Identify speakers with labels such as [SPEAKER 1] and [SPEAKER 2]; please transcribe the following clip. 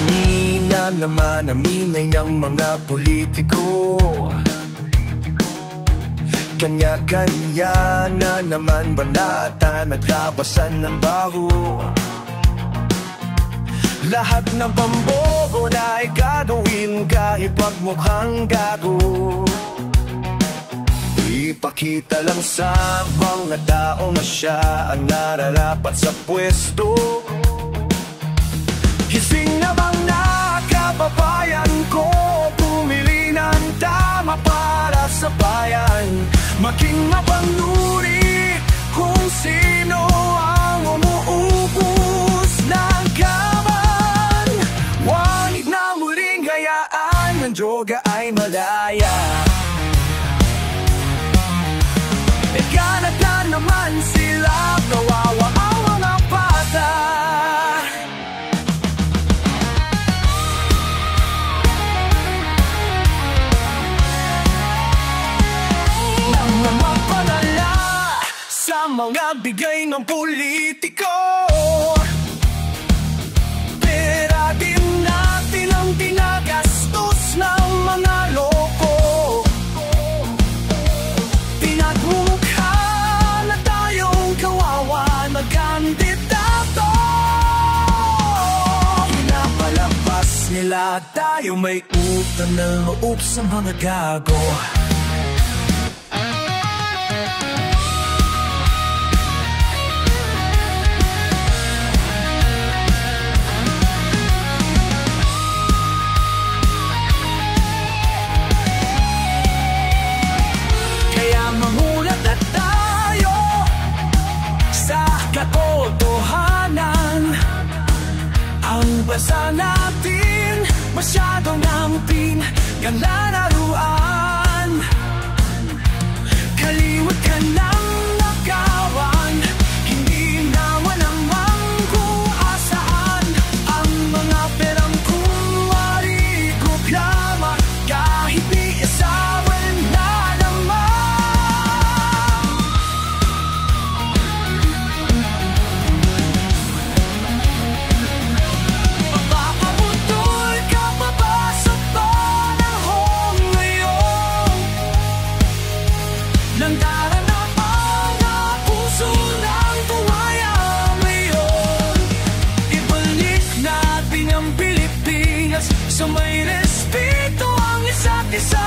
[SPEAKER 1] Kanina naman aminay ng mga politiko, kanya-kanya na naman banata, naglabasan ng baho. Lahat ng pambobo na gagawin kahit pagmukhang gago. Ipakita lang sa mga tao na siya ang nararapat sa pwesto. Gising na mga kababayan ko, pumili ng tama para sa bayan. Maging mapanuri kung sino ang umuubos ng kaman. Huwag na muling hayaan ng droga ay malaya. Ganat na naman sila, kawawa ang mga bata. Nang mapadala sa mga bigay ng politiko, pera din natin ang tinagastos ng mga loko. Pinagmumukha na tayong kawawa na kandidato. Pinapalabas nila tayo may utang na loob sa mga gago. Ang bansa natin masyadong nampin kalalaruan. Kaliwat ka ng nakawan, hindi naman naman kung asaan. Ang mga perang kumari programa, kahit di isawan na naman. Makakabutol ka pa ba sa panahon ngayon? Lantaran na mga puso ng buhaya ngayon. Ibalik natin ang Pilipinas sa may respeto ang isa't isa.